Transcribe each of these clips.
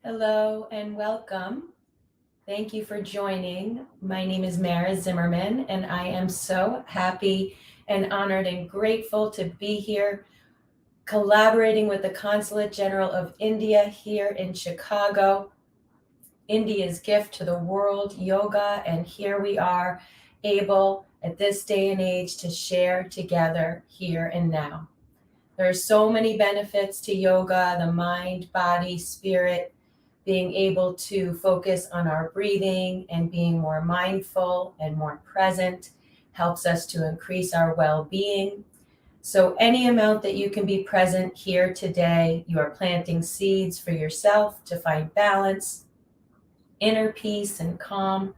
Hello and welcome. Thank you for joining. My name is Mara Zimmerman, and I am so happy and honored and grateful to be here collaborating with the Consulate General of India here in Chicago. India's gift to the world, yoga, and here we are able at this day and age to share together here and now. There are so many benefits to yoga, the mind, body, spirit, being able to focus on our breathing and being more mindful and more present helps us to increase our well-being. So any amount that you can be present here today, you are planting seeds for yourself to find balance, inner peace and calm,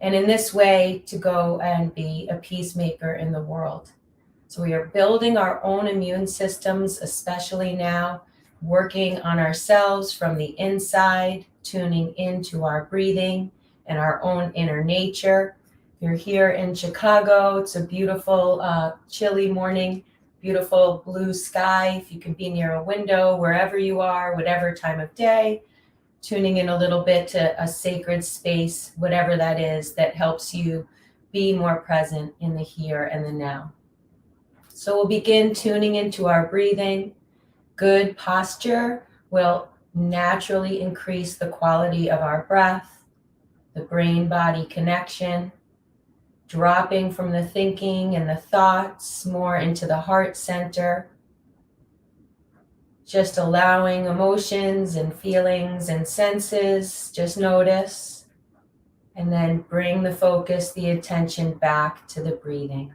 and in this way to go and be a peacemaker in the world. So we are building our own immune systems, especially now, working on ourselves from the inside, tuning into our breathing and our own inner nature. You're here in Chicago. It's a beautiful, chilly morning, beautiful blue sky. If you can be near a window, wherever you are, whatever time of day, tuning in a little bit to a sacred space, whatever that is, that helps you be more present in the here and the now. So we'll begin tuning into our breathing. Good posture will naturally increase the quality of our breath, the brain-body connection, dropping from the thinking and the thoughts more into the heart center, just allowing emotions and feelings and senses, just notice, and then bring the focus, the attention back to the breathing.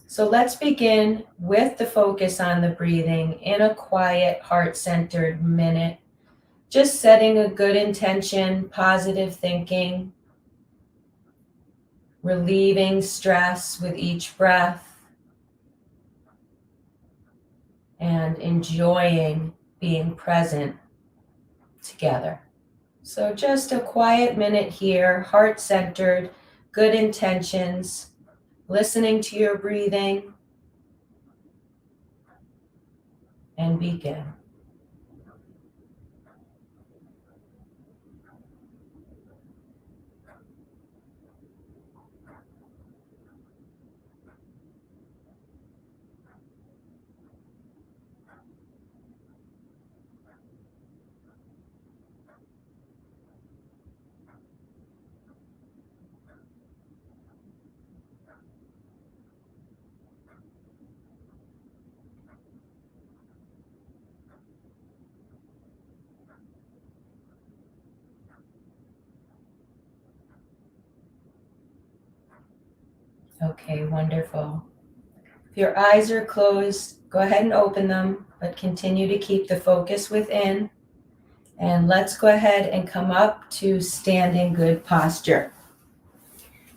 So let's begin with the focus on the breathing in a quiet, heart-centered minute. Just setting a good intention, positive thinking, relieving stress with each breath, and enjoying being present together. So just a quiet minute here, heart-centered, good intentions, listening to your breathing, and begin. Okay, wonderful. If your eyes are closed, go ahead and open them, but continue to keep the focus within. And let's go ahead and come up to standing good posture.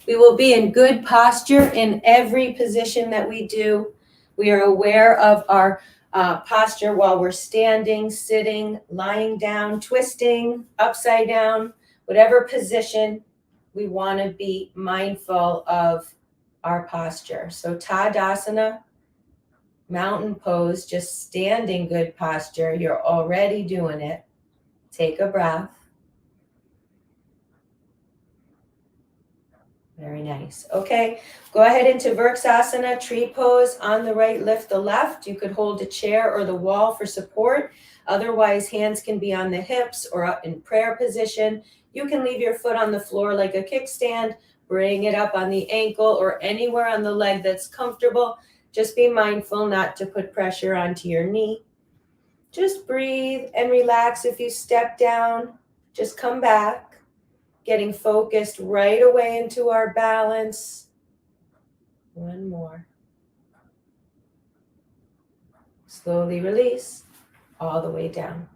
We will be in good posture in every position that we do. We are aware of our posture while we're standing, sitting, lying down, twisting, upside down, whatever position. We want to be mindful of our posture. So Tadasana, mountain pose, just standing good posture. You're already doing it. Take a breath. Very nice. Okay, go ahead into Virksasana, tree pose. On the right, lift the left. You could hold a chair or the wall for support. Otherwise, hands can be on the hips or up in prayer position. You can leave your foot on the floor like a kickstand. Bring it up on the ankle or anywhere on the leg that's comfortable. Just be mindful not to put pressure onto your knee. Just breathe and relax. If you step down, just come back. Getting focused right away into our balance. One more. Slowly release all the way down.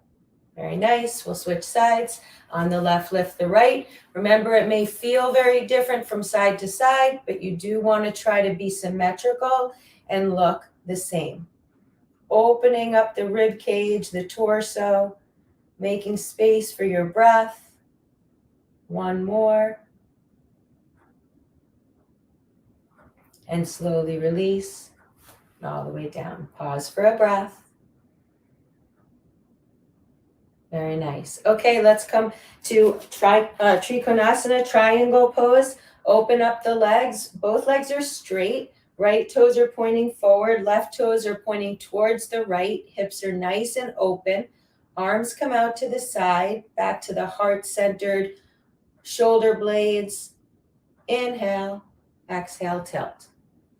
Very nice. We'll switch sides. On the left, lift the right. Remember, it may feel very different from side to side, but you do want to try to be symmetrical and look the same. Opening up the rib cage, the torso, making space for your breath. One more. And slowly release all the way down. Pause for a breath. Very nice. Okay, let's come to Konasana, triangle pose. Open up the legs. Both legs are straight. Right toes are pointing forward. Left toes are pointing towards the right. Hips are nice and open. Arms come out to the side, back to the heart-centered shoulder blades. Inhale, exhale, tilt.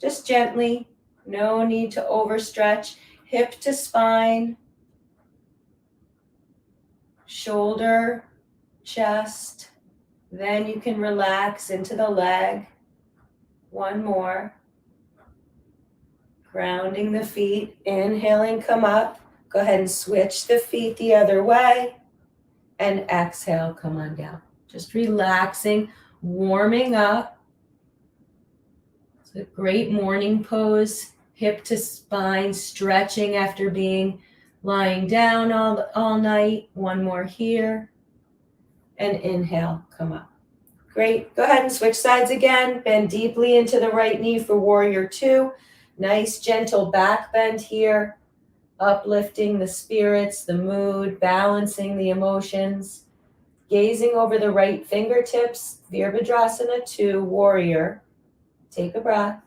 Just gently, no need to overstretch. Hip to spine, shoulder, chest. Then you can relax into the leg. One more. Grounding the feet, inhaling, come up. Go ahead and switch the feet the other way. And exhale, come on down. Just relaxing, warming up. It's a great morning pose. Hip to spine, stretching after being lying down all night. One more here. And inhale, come up. Great. Go ahead and switch sides again. Bend deeply into the right knee for warrior two. Nice gentle back bend here. Uplifting the spirits, the mood, balancing the emotions. Gazing over the right fingertips. Virabhadrasana 2, warrior. Take a breath.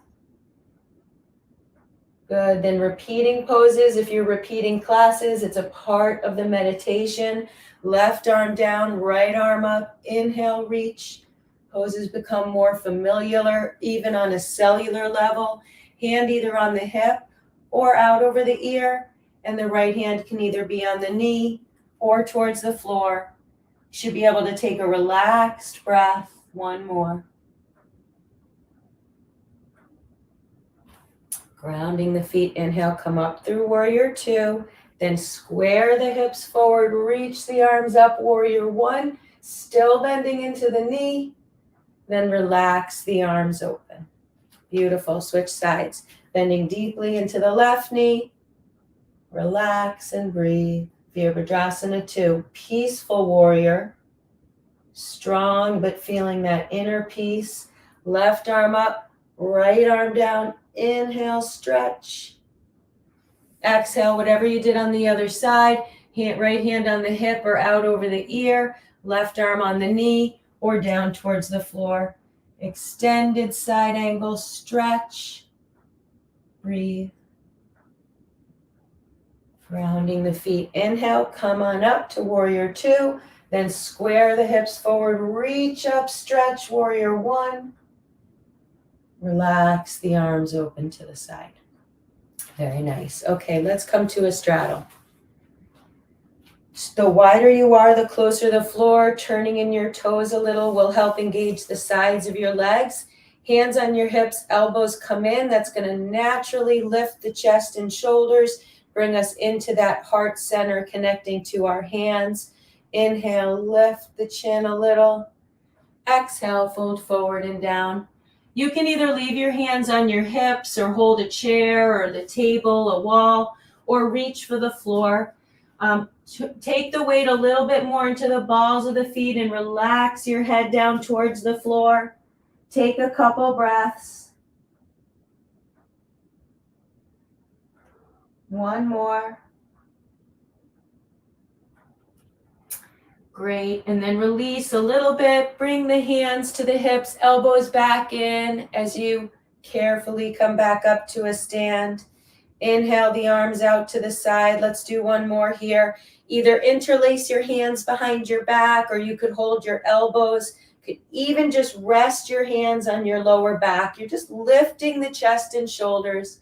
Good. Then repeating poses. If you're repeating classes, it's a part of the meditation. Left arm down, right arm up. Inhale, reach. Poses become more familiar, even on a cellular level. Hand either on the hip or out over the ear. And the right hand can either be on the knee or towards the floor. You should be able to take a relaxed breath. One more. Grounding the feet. Inhale, come up through warrior two. Then square the hips forward. Reach the arms up, warrior one. Still bending into the knee. Then relax the arms open. Beautiful. Switch sides. Bending deeply into the left knee. Relax and breathe. Virabhadrasana 2. Peaceful warrior. Strong, but feeling that inner peace. Left arm up, right arm down. Inhale, stretch. Exhale, whatever you did on the other side. Right hand on the hip or out over the ear. Left arm on the knee or down towards the floor. Extended side angle, stretch. Breathe. Grounding the feet. Inhale, come on up to warrior two. Then square the hips forward, reach up, stretch, warrior one. Relax the arms open to the side. Very nice. Okay, let's come to a straddle. The wider you are, the closer the floor. Turning in your toes a little will help engage the sides of your legs. Hands on your hips, elbows come in. That's going to naturally lift the chest and shoulders. Bring us into that heart center, connecting to our hands. Inhale, lift the chin a little. Exhale, fold forward and down. You can either leave your hands on your hips or hold a chair or the table, a wall, or reach for the floor. Take the weight a little bit more into the balls of the feet and relax your head down towards the floor. Take a couple breaths. One more. Great. And then release a little bit. Bring the hands to the hips, elbows back in as you carefully come back up to a stand. Inhale the arms out to the side. Let's do one more here. Either interlace your hands behind your back, or you could hold your elbows. You could even just rest your hands on your lower back. You're just lifting the chest and shoulders.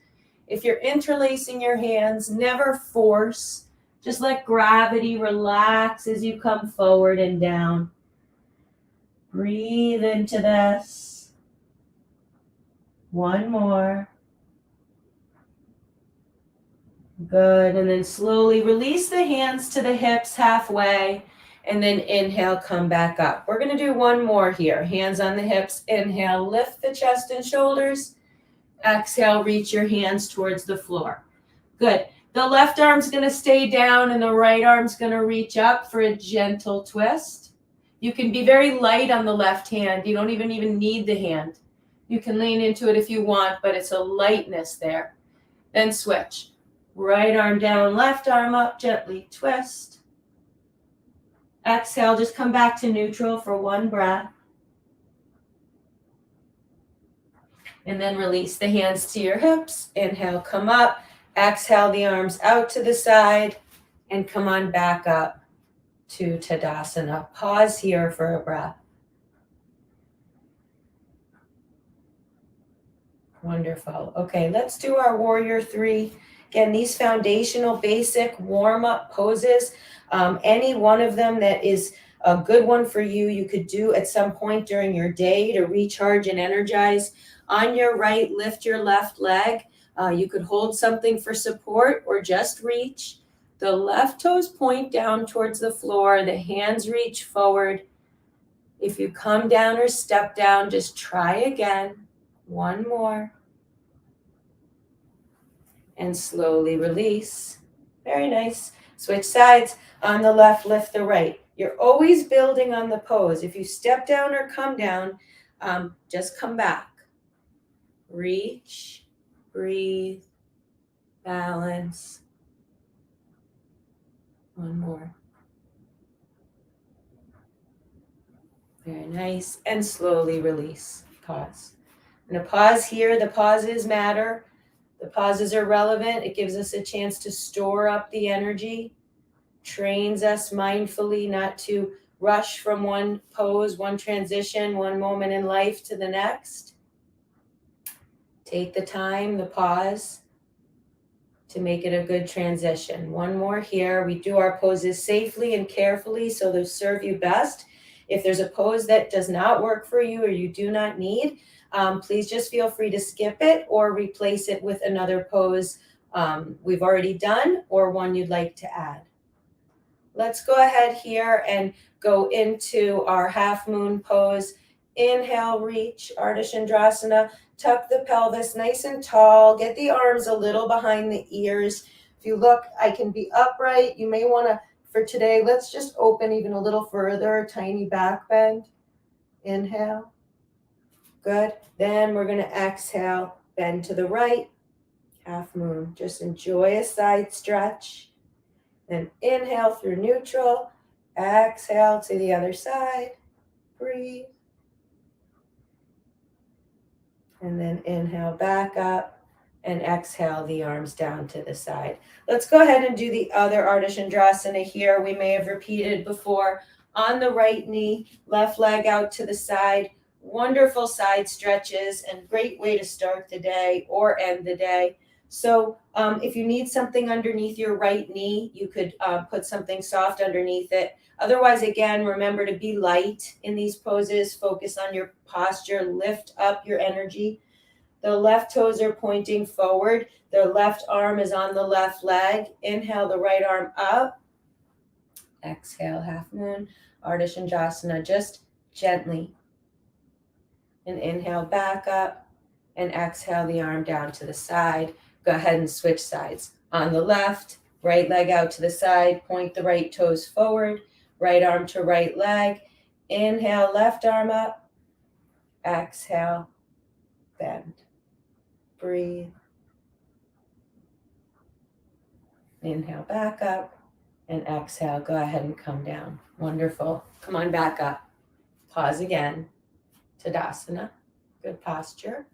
If you're interlacing your hands, never force. Just let gravity relax as you come forward and down. Breathe into this. One more. Good. And then slowly release the hands to the hips halfway. And then inhale, come back up. We're going to do one more here. Hands on the hips. Inhale, lift the chest and shoulders. Exhale, reach your hands towards the floor. Good. The left arm's going to stay down and the right arm's going to reach up for a gentle twist. You can be very light on the left hand. You don't even need the hand. You can lean into it if you want, but it's a lightness there. Then switch. Right arm down, left arm up, gently twist. Exhale, just come back to neutral for one breath. And then release the hands to your hips. Inhale, come up. Exhale, the arms out to the side. And come on back up to Tadasana. Pause here for a breath. Wonderful. Okay, let's do our warrior three. Again, these foundational basic warm-up poses, any one of them that is a good one for you, you could do at some point during your day to recharge and energize. On your right, lift your left leg. You could hold something for support or just reach. The left toes point down towards the floor. The hands reach forward. If you come down or step down, just try again. One more. And slowly release. Very nice. Switch sides. On the left, lift the right. You're always building on the pose. If you step down or come down, just come back. Reach, breathe, balance. One more. Very nice. And slowly release. Pause. I'm going to pause here. The pauses matter. The pauses are relevant. It gives us a chance to store up the energy, trains us mindfully not to rush from one pose, one transition, one moment in life to the next. Take the time, the pause, to make it a good transition. One more here. We do our poses safely and carefully so they'll serve you best. If there's a pose that does not work for you or you do not need, please just feel free to skip it or replace it with another pose we've already done or one you'd like to add. Let's go ahead here and go into our half moon pose. Inhale, reach, Ardha Chandrasana. Tuck the pelvis nice and tall. Get the arms a little behind the ears. If you look, I can be upright. You may want to, for today, let's just open even a little further. Tiny back bend. Inhale. Good. Then we're going to exhale, bend to the right, half moon. Just enjoy a side stretch. Then inhale through neutral, exhale to the other side, breathe. And then inhale back up and exhale the arms down to the side. Let's go ahead and do the other Ardha Chandrasana here. We may have repeated before. On the right knee, left leg out to the side. Wonderful side stretches and great way to start the day or end the day. So if you need something underneath your right knee, you could put something soft underneath it. Otherwise, again, remember to be light in these poses. Focus on your posture. Lift up your energy. The left toes are pointing forward. The left arm is on the left leg. Inhale the right arm up. Exhale, half moon. Ardha Chandrasana, just gently. And inhale back up. And exhale the arm down to the side. Go ahead and switch sides. On the left, right leg out to the side. Point the right toes forward. Right arm to right leg. Inhale, left arm up. Exhale, bend. Breathe. Inhale back up. And exhale, go ahead and come down. Wonderful. Come on back up. Pause again. Tadasana. Good posture.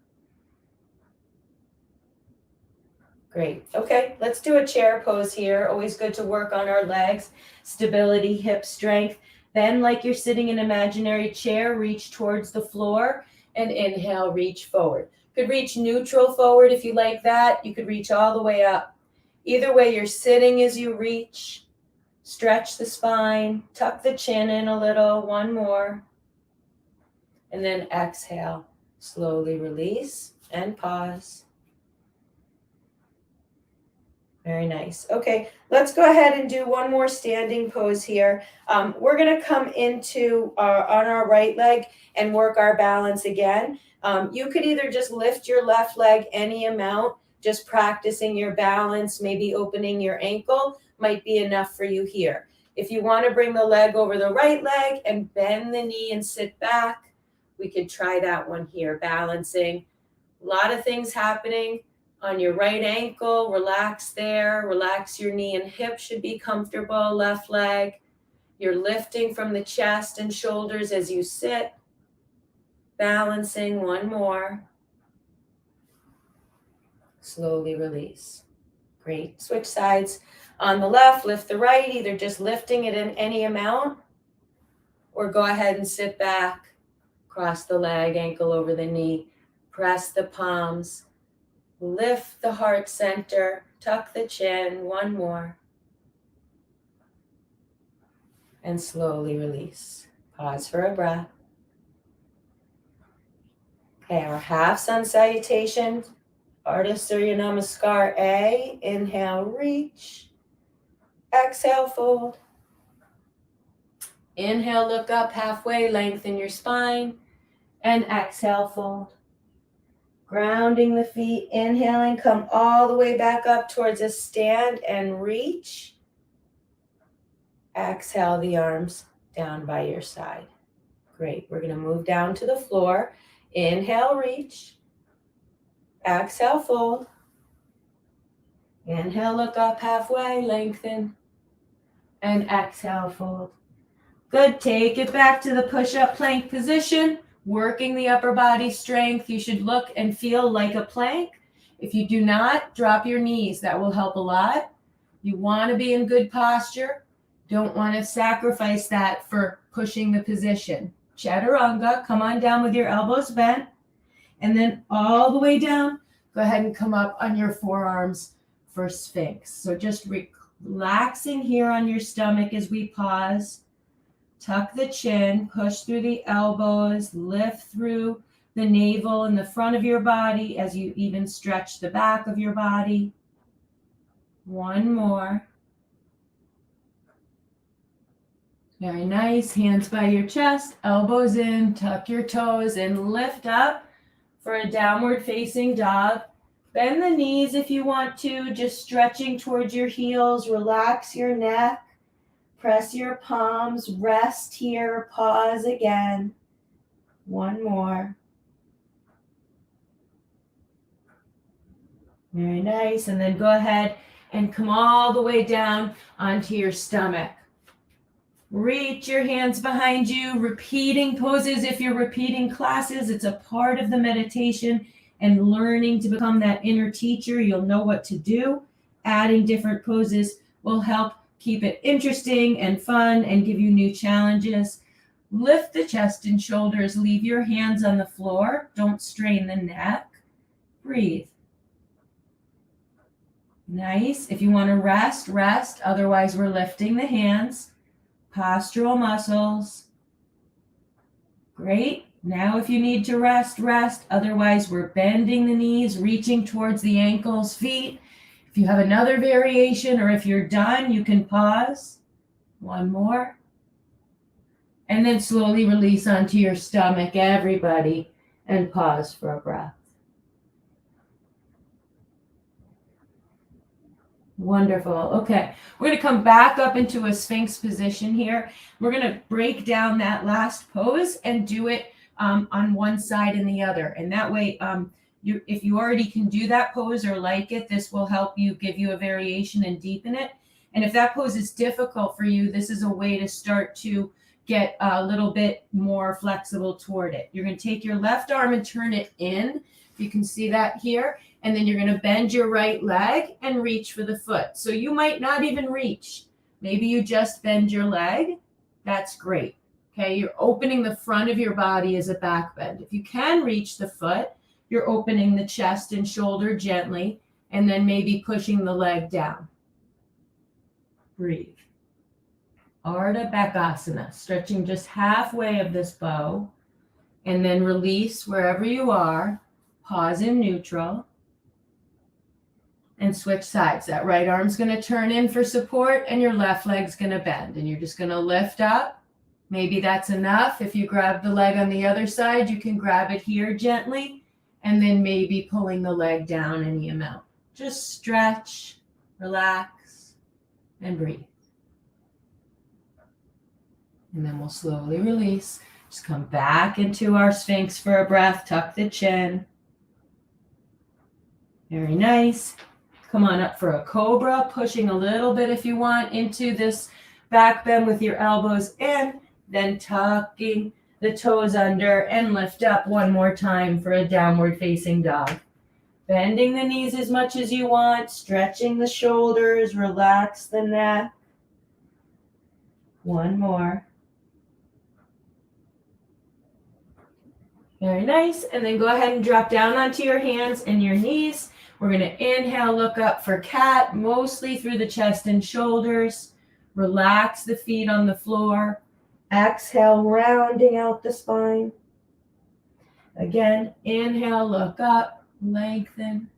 Great. Okay, let's do a chair pose here. Always good to work on our legs, stability, hip strength. Then, like you're sitting in an imaginary chair, reach towards the floor and inhale, reach forward. Could reach neutral forward if you like that. You could reach all the way up. Either way, you're sitting as you reach. Stretch the spine, tuck the chin in a little. One more. And then exhale. Slowly release and pause. Very nice. Okay, let's go ahead and do one more standing pose here. We're going to come into on our right leg and work our balance again. You could either just lift your left leg any amount, just practicing your balance, maybe opening your ankle might be enough for you here. If you want to bring the leg over the right leg and bend the knee and sit back, we could try that one here, balancing. A lot of things happening. On your right ankle, relax there. Relax your knee and hip should be comfortable. Left leg. You're lifting from the chest and shoulders as you sit, balancing. One more. Slowly release. Great. Switch sides. On the left, lift the right, either just lifting it in any amount, or go ahead and sit back, cross the leg, ankle over the knee, press the palms, lift the heart center, tuck the chin. One more. And slowly release. Pause for a breath. Okay, our half sun salutation. Ardha Surya Namaskar A. Inhale, reach. Exhale, fold. Inhale, look up halfway, lengthen your spine. And exhale, fold. Grounding the feet, inhaling, come all the way back up towards a stand and reach. Exhale the arms down by your side. Great. We're going to move down to the floor. Inhale, reach. Exhale, fold. Inhale, look up halfway, lengthen. And exhale, fold. Good. Take it back to the push-up plank position. Working the upper body strength. You should look and feel like a plank. If you do not, drop your knees. That will help a lot. You want to be in good posture. Don't want to sacrifice that for pushing the position. Chaturanga, come on down with your elbows bent. And then all the way down, go ahead and come up on your forearms for Sphinx. So just relaxing here on your stomach as we pause. Tuck the chin, push through the elbows, lift through the navel and the front of your body as you even stretch the back of your body. One more. Very nice. Hands by your chest, elbows in, tuck your toes and lift up for a downward facing dog. Bend the knees if you want to, just stretching towards your heels. Relax your neck. Press your palms, rest here, pause again. One more. Very nice. And then go ahead and come all the way down onto your stomach. Reach your hands behind you, repeating poses. If you're repeating classes, it's a part of the meditation and learning to become that inner teacher. You'll know what to do. Adding different poses will help keep it interesting and fun and give you new challenges. Lift the chest and shoulders. Leave your hands on the floor. Don't strain the neck. Breathe. Nice. If you want to rest, rest. Otherwise, we're lifting the hands. Postural muscles. Great. Now, if you need to rest, rest. Otherwise, we're bending the knees, reaching towards the ankles, feet. If you have another variation or if you're done, you can pause. One more. And then slowly release onto your stomach, everybody, and pause for a breath. Wonderful. Okay, we're going to come back up into a Sphinx position here. We're going to break down that last pose and do it on one side and the other. And that way, if you already can do that pose or like it, this will help you, give you a variation and deepen it. And if that pose is difficult for you, this is a way to start to get a little bit more flexible toward it. You're going to take your left arm and turn it in. You can see that here. And then you're going to bend your right leg and reach for the foot. So you might not even reach. Maybe you just bend your leg. That's great. Okay, you're opening the front of your body as a back bend. If you can reach the foot, you're opening the chest and shoulder gently, and then maybe pushing the leg down. Breathe. Ardha Balasana, stretching just halfway of this bow, and then release wherever you are. Pause in neutral. And switch sides. That right arm's going to turn in for support, and your left leg's going to bend. And you're just going to lift up. Maybe that's enough. If you grab the leg on the other side, you can grab it here gently, and then maybe pulling the leg down any amount. Just stretch, relax, and breathe. And then we'll slowly release. Just come back into our Sphinx for a breath. Tuck the chin. Very nice. Come on up for a cobra, pushing a little bit if you want into this Back bend with your elbows in, then tucking the toes under and lift up one more time for a downward facing dog. Bending the knees as much as you want, stretching the shoulders, relax the neck. One more. Very nice. And then go ahead and drop down onto your hands and your knees. We're going to inhale, look up for cat, mostly through the chest and shoulders. Relax the feet on the floor. Exhale, rounding out the spine. Again, inhale, look up, lengthen.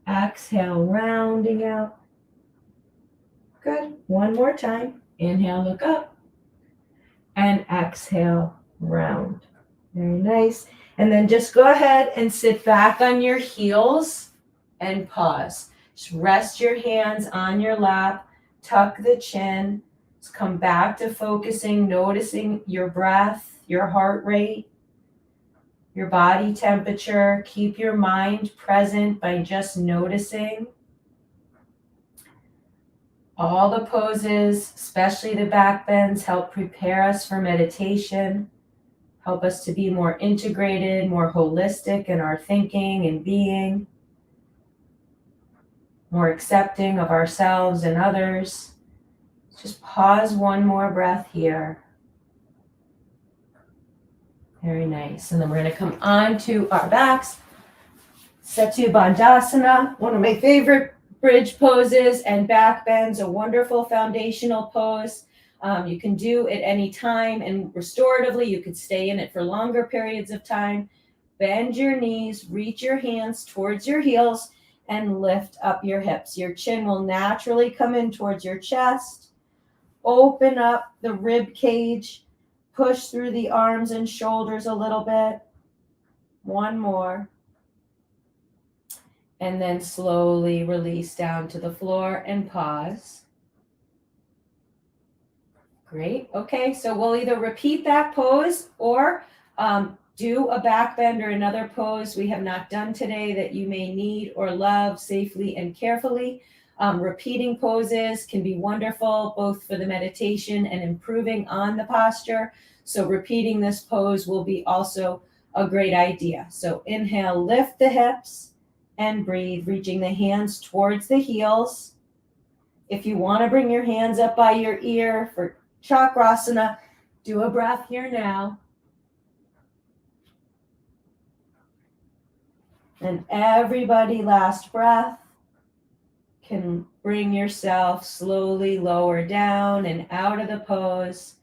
Exhale, rounding out. Good. One more time. Inhale, look up. And exhale, round. Very nice. And then just go ahead and sit back on your heels and pause. Just rest your hands on your lap. Tuck the chin. Just come back to focusing, noticing your breath, your heart rate, your body temperature. Keep your mind present by just noticing. All the poses, especially the back bends, help prepare us for meditation, help us to be more integrated, more holistic in our thinking and being, more accepting of ourselves and others. Just pause one more breath here. Very nice. And then we're going to come on to our backs. Setu Bandhasana, one of my favorite bridge poses and back bends, a wonderful foundational pose. You can do it any time, and restoratively, you could stay in it for longer periods of time. Bend your knees, reach your hands towards your heels, and lift up your hips. Your chin will naturally come in towards your chest. Open up the rib cage. Push through the arms and shoulders a little bit. One more. And then slowly release down to the floor and pause. Great. Okay, so we'll either repeat that pose or do a back bend or another pose we have not done today that you may need or love safely and carefully. Repeating poses can be wonderful, both for the meditation and improving on the posture. So repeating this pose will be also a great idea. So inhale, lift the hips and breathe, reaching the hands towards the heels. If you want to bring your hands up by your ear for Chakrasana, do a breath here now. And everybody, last breath. Can bring yourself slowly lower down and out of the pose.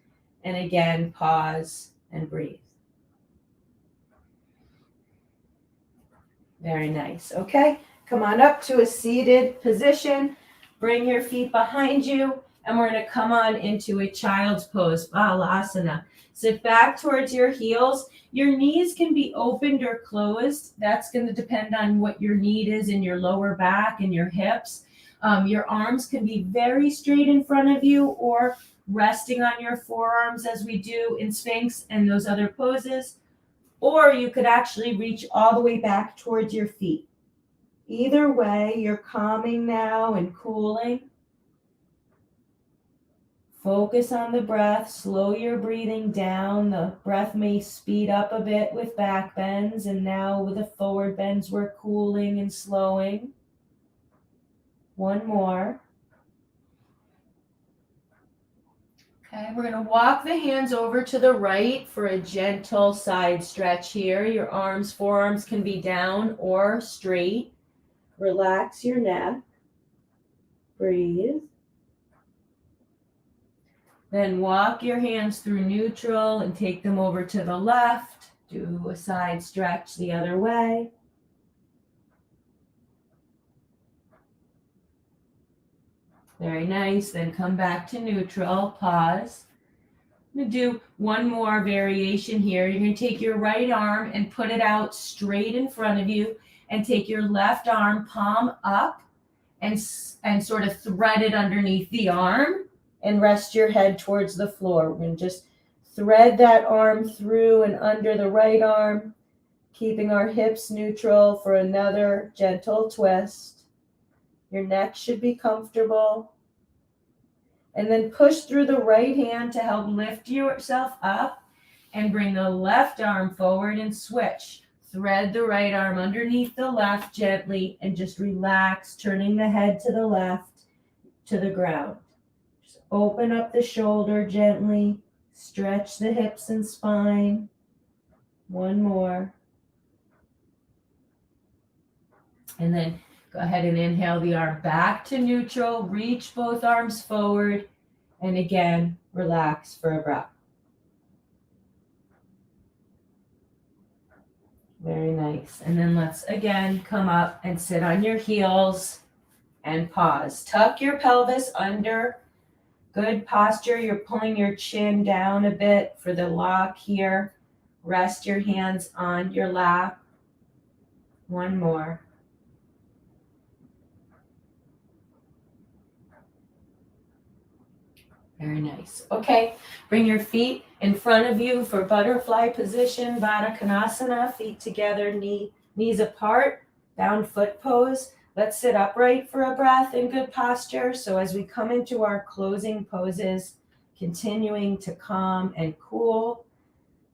And again, pause and breathe. Very nice. Okay, come on up to a seated position. Bring your feet behind you. And we're going to come on into a child's pose, Balasana. Sit back towards your heels. Your knees can be opened or closed. That's going to depend on what your need is in your lower back and your hips. Your arms can be very straight in front of you or resting on your forearms as we do in Sphinx and those other poses. Or you could actually reach all the way back towards your feet. Either way, you're calming now and cooling. Focus on the breath. Slow your breathing down. The breath may speed up a bit with back bends. And now with the forward bends, we're cooling and slowing. One more. Okay, we're going to walk the hands over to the right for a gentle side stretch here. Your arms, forearms can be down or straight. Relax your neck. Breathe. Then walk your hands through neutral and take them over to the left. Do a side stretch the other way. Very nice. Then come back to neutral. Pause. I'm going to do one more variation here. You're going to take your right arm and put it out straight in front of you and take your left arm palm up and sort of thread it underneath the arm and rest your head towards the floor. We're going to just thread that arm through and under the right arm, keeping our hips neutral for another gentle twist. Your neck should be comfortable. And then push through the right hand to help lift yourself up and bring the left arm forward and switch. Thread the right arm underneath the left gently and just relax, turning the head to the left to the ground. Just open up the shoulder gently, stretch the hips and spine. One more. And then go ahead and inhale the arm back to neutral, reach both arms forward, and again, relax for a breath. Very nice. And then let's again come up and sit on your heels and pause. Tuck your pelvis under. Good posture. You're pulling your chin down a bit for the lock here. Rest your hands on your lap. One more. Very nice. Okay, bring your feet in front of you for butterfly position, Konasana, feet together, knees apart, bound foot pose. Let's sit upright for a breath in good posture. So as we come into our closing poses, continuing to calm and cool,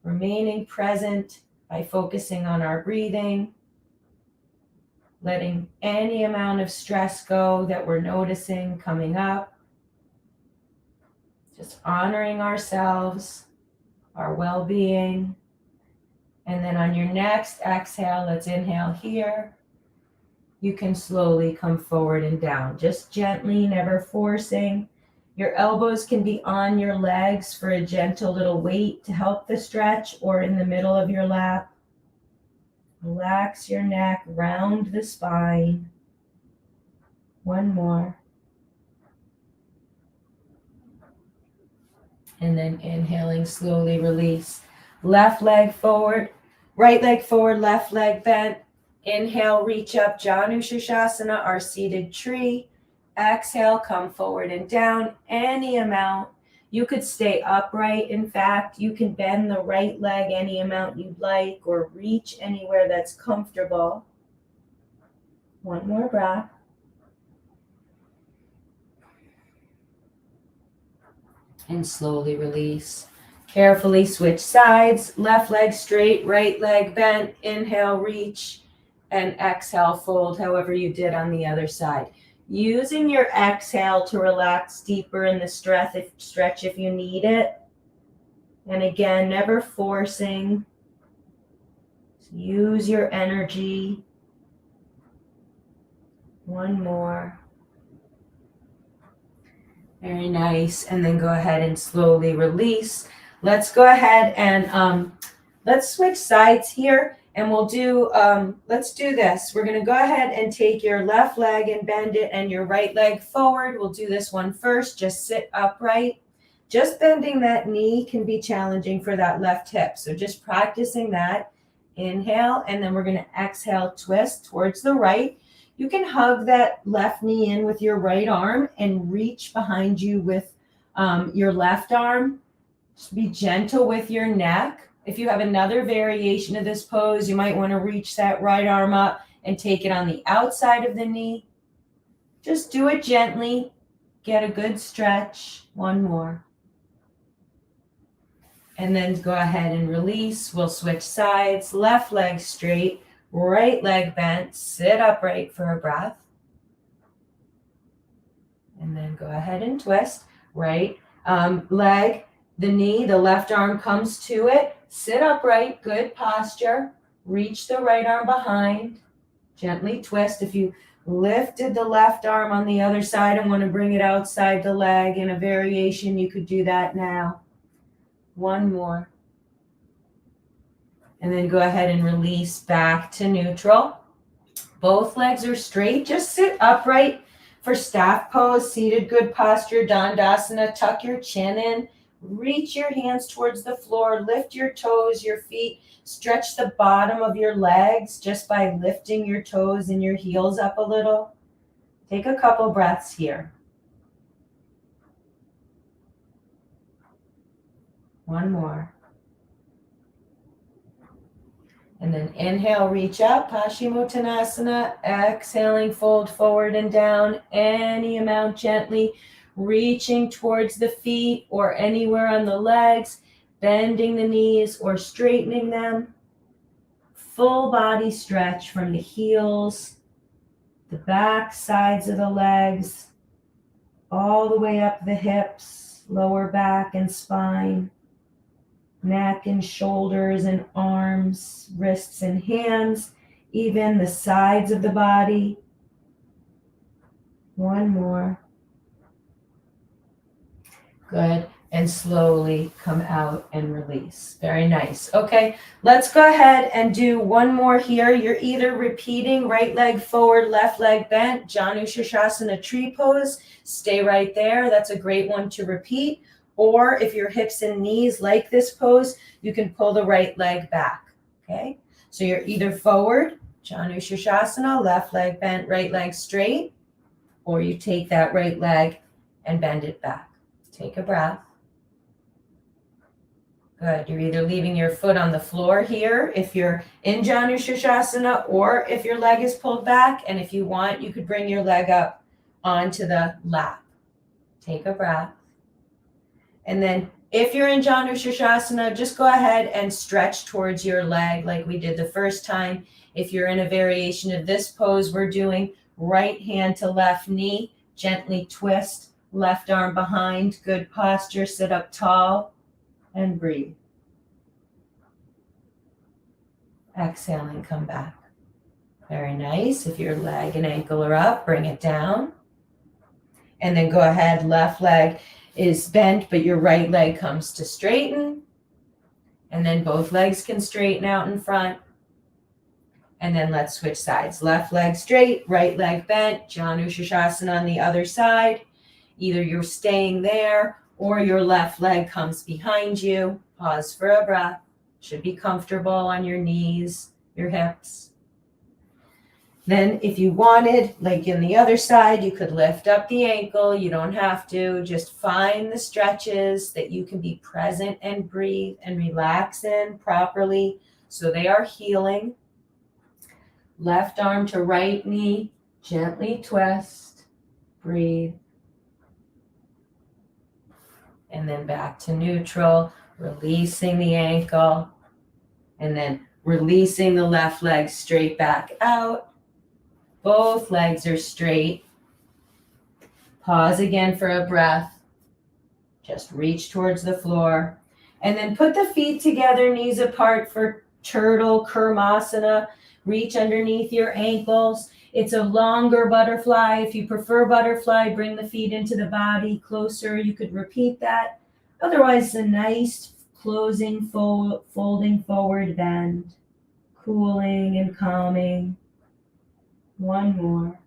remaining present by focusing on our breathing, letting any amount of stress go that we're noticing coming up. Just honoring ourselves, our well-being. And then on your next exhale, let's inhale here. You can slowly come forward and down, just gently, never forcing. Your elbows can be on your legs for a gentle little weight to help the stretch, or in the middle of your lap. Relax your neck, round the spine. One more. And then inhaling, slowly release. Left leg forward, right leg forward, left leg bent. Inhale, reach up, Janu Shasana, our seated tree. Exhale, come forward and down any amount. You could stay upright. In fact, you can bend the right leg any amount you'd like or reach anywhere that's comfortable. One more breath. And slowly release. Carefully switch sides. Left leg straight, right leg bent. Inhale, reach, and exhale, fold however you did on the other side. Using your exhale to relax deeper in the stretch if you need it. And again, never forcing. Use your energy. One more. Very nice. And then go ahead and slowly release. Let's go ahead and let's switch sides here. And we'll do, let's do this. We're going to go ahead and take your left leg and bend it and your right leg forward. We'll do this one first. Just sit upright. Just bending that knee can be challenging for that left hip. So just practicing that. Inhale, and then we're going to exhale, twist towards the right. You can hug that left knee in with your right arm and reach behind you with your left arm. Just be gentle with your neck. If you have another variation of this pose, you might want to reach that right arm up and take it on the outside of the knee. Just do it gently. Get a good stretch. One more. And then go ahead and release. We'll switch sides. Left leg straight, right leg bent. Sit upright for a breath. And then go ahead and twist. Right leg, the knee, the left arm comes to it. Sit upright, good posture. Reach the right arm behind. Gently twist. If you lifted the left arm on the other side and want to bring it outside the leg in a variation, you could do that now. One more. And then go ahead and release back to neutral. Both legs are straight. Just sit upright for staff pose, seated good posture, Dandasana. Tuck your chin in. Reach your hands towards the floor. Lift your toes, your feet. Stretch the bottom of your legs just by lifting your toes and your heels up a little. Take a couple breaths here. One more. And then inhale, reach up, Paschimottanasana. Exhaling, fold forward and down any amount gently. reaching towards the feet or anywhere on the legs, bending the knees or straightening them. Full body stretch from the heels, the back sides of the legs, all the way up the hips, lower back and spine, neck and shoulders and arms, wrists and hands, even the sides of the body. One more. Good. And slowly come out and release. Very nice. Okay, let's go ahead and do one more here. You're either repeating right leg forward, left leg bent, Janu Shirshasana tree pose. Stay right there. That's a great one to repeat. Or if your hips and knees like this pose, you can pull the right leg back. Okay, so you're either forward, Janu Shirshasana, left leg bent, right leg straight, or you take that right leg and bend it back. Take a breath. Good. You're either leaving your foot on the floor here if you're in Janu Shirshasana, or if your leg is pulled back. And if you want, you could bring your leg up onto the lap. Take a breath. And then if you're in Janu Shirshasana, just go ahead and stretch towards your leg like we did the first time. If you're in a variation of this pose, we're doing right hand to left knee, gently twist, left arm behind, good posture, sit up tall. And breathe. Exhaling, come back. Very nice. If your leg and ankle are up, bring it down. And then go ahead, left leg is bent, but your right leg comes to straighten. And then both legs can straighten out in front. And then let's switch sides. Left leg straight, right leg bent, Janu Shirshasana on the other side. Either you're staying there or your left leg comes behind you. Pause for a breath. Should be comfortable on your knees, your hips. Then if you wanted, like in the other side, you could lift up the ankle. You don't have to. Just find the stretches that you can be present and breathe and relax in properly so they are healing. Left arm to right knee, gently twist, breathe. And then back to neutral, releasing the ankle, and then releasing the left leg straight back out. Both legs are straight. Pause again for a breath. Just reach towards the floor. And then put the feet together, knees apart for turtle, Kermasana. Reach underneath your ankles. It's a longer butterfly. If you prefer butterfly, bring the feet into the body closer. You could repeat that. Otherwise, a nice closing, folding forward bend. Cooling and calming. One more.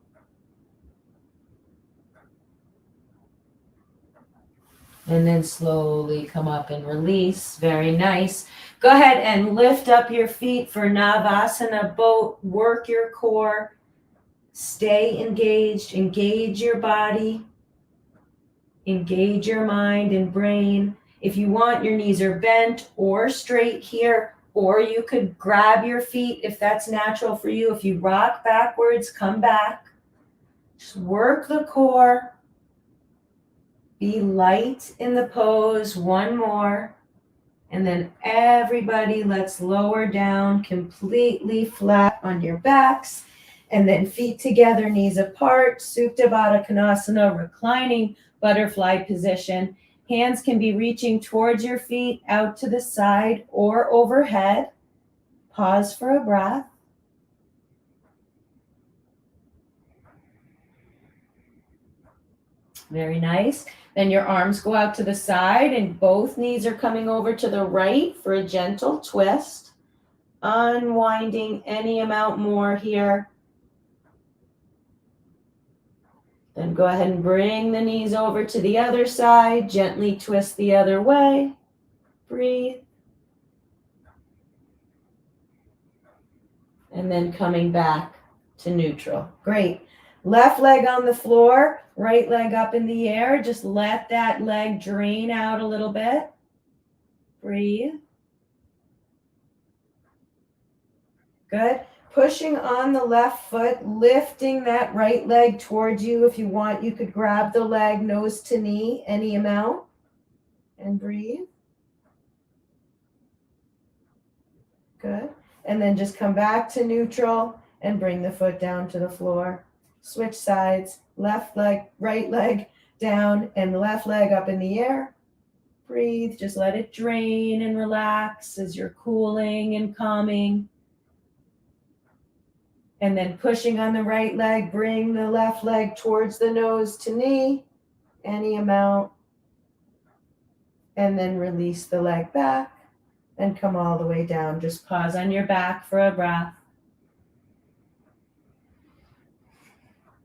And then slowly come up and release. Very nice. Go ahead and lift up your feet for Navasana Boat. Work your core. Stay engaged. Engage your body. Engage your mind and brain. If you want, your knees are bent or straight here, or you could grab your feet if that's natural for you. If you rock backwards, come back. Just work the core. Be light in the pose. One more. And then everybody, let's lower down completely flat on your backs. And then feet together, knees apart. Supta Baddha Konasana, reclining butterfly position. Hands can be reaching towards your feet, out to the side or overhead. Pause for a breath. Very nice. Then your arms go out to the side and both knees are coming over to the right for a gentle twist. Unwinding any amount more here. Then go ahead and bring the knees over to the other side. Gently twist the other way. Breathe. And then coming back to neutral. Great. Left leg on the floor, right leg up in the air. Just let that leg drain out a little bit. Breathe. Good. pushing on the left foot, lifting that right leg towards you. If you want, you could grab the leg nose to knee, any amount, and breathe. Good. And then just come back to neutral and bring the foot down to the floor. Switch sides, left leg, right leg down, and the left leg up in the air. Breathe, just let it drain and relax as you're cooling and calming. And then pushing on the right leg, bring the left leg towards the nose to knee, any amount. And then release the leg back and come all the way down. Just pause on your back for a breath.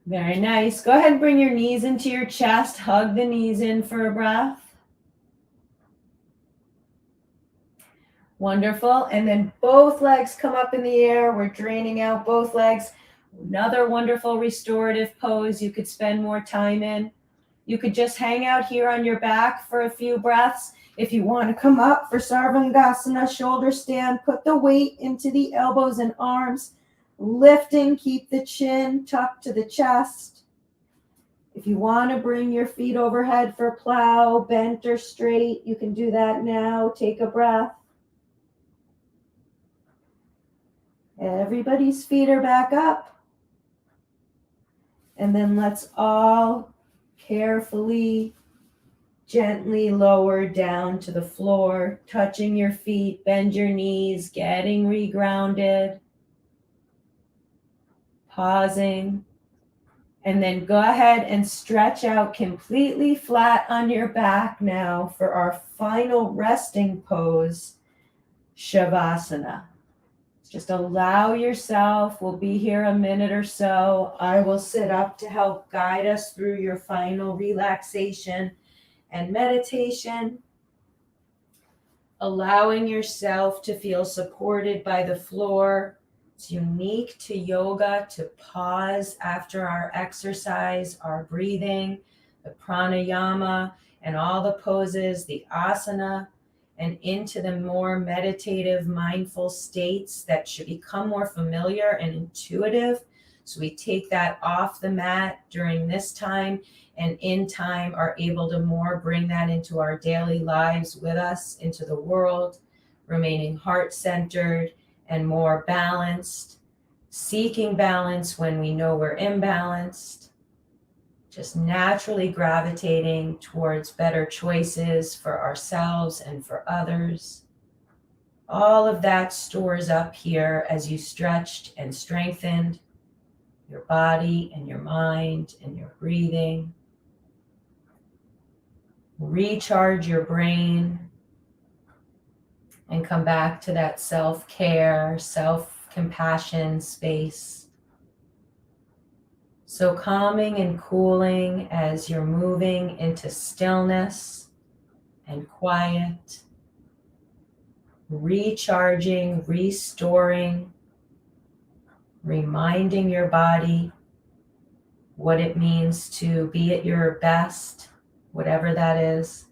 Very nice. Go ahead and bring your knees into your chest. Hug the knees in for a breath. Wonderful. And then both legs come up in the air. We're draining out both legs. Another wonderful restorative pose you could spend more time in. You could just hang out here on your back for a few breaths. If you want to come up for Sarvangasana, shoulder stand, put the weight into the elbows and arms. Lifting, keep the chin tucked to the chest. If you want to bring your feet overhead for plow, bent or straight, you can do that now. Take a breath. Everybody's feet are back up. And then let's all carefully, gently lower down to the floor, touching your feet, bend your knees, getting regrounded, pausing, and then go ahead and stretch out completely flat on your back now for our final resting pose, Shavasana. Just allow yourself, we'll be here a minute or so. I will sit up to help guide us through your final relaxation and meditation. Allowing yourself to feel supported by the floor. It's unique to yoga to pause after our exercise, our breathing, the pranayama, and all the poses, the asana, and into the more meditative, mindful states that should become more familiar and intuitive. So we take that off the mat during this time, and in time are able to more bring that into our daily lives with us, into the world, remaining heart-centered and more balanced, seeking balance when we know we're imbalanced, just naturally gravitating towards better choices for ourselves and for others. All of that stores up here as you stretched and strengthened your body and your mind and your breathing. Recharge your brain and come back to that self-care, self-compassion space. So calming and cooling as you're moving into stillness and quiet, recharging, restoring, reminding your body what it means to be at your best, whatever that is.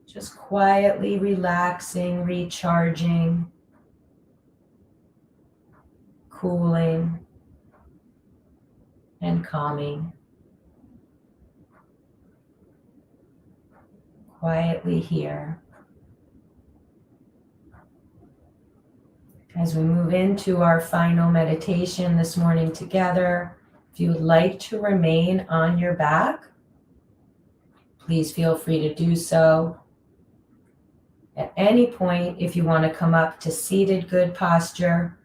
Just quietly relaxing, recharging, cooling, and calming. Quietly here. As we move into our final meditation this morning together, if you would like to remain on your back, please feel free to do so. At any point, if you want to come up to seated good posture,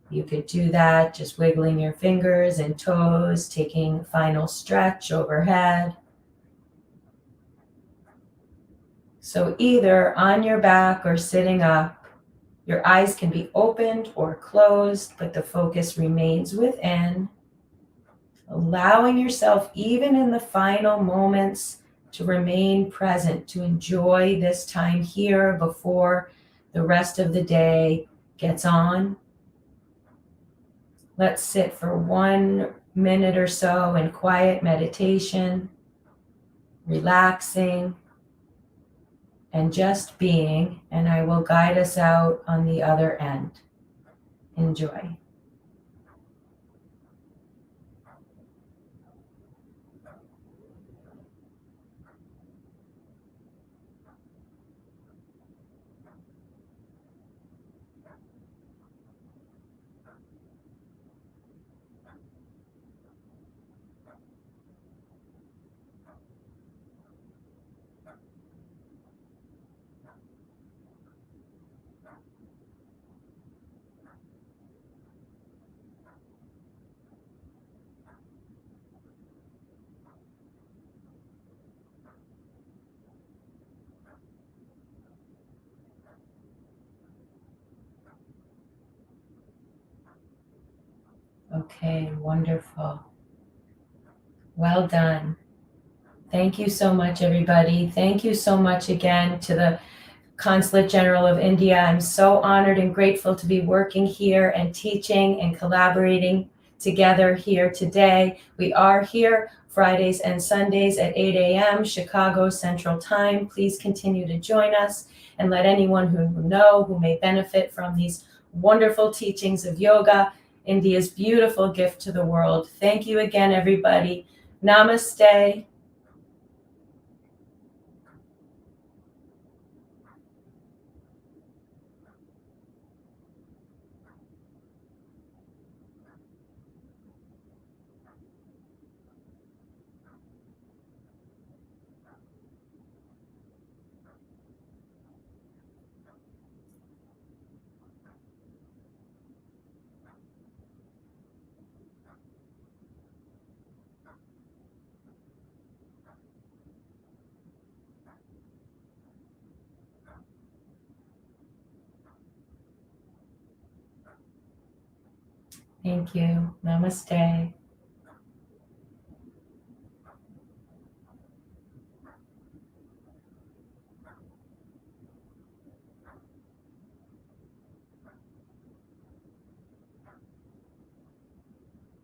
you could do that, just wiggling your fingers and toes, taking final stretch overhead. So either on your back or sitting up, your eyes can be opened or closed, but the focus remains within. Allowing yourself, even in the final moments, to remain present, to enjoy this time here before the rest of the day gets on. Let's sit for 1 minute or so in quiet meditation, relaxing, and just being, and I will guide us out on the other end. Enjoy. Okay, wonderful. Well done. Thank you so much, everybody. Thank you so much again to the Consulate General of India. I'm so honored and grateful to be working here and teaching and collaborating together here today. We are here Fridays and Sundays at 8 a.m. Chicago Central Time. Please continue to join us and let anyone who may benefit from these wonderful teachings of yoga, India's beautiful gift to the world. Thank you again, everybody. Namaste. Thank you. Namaste.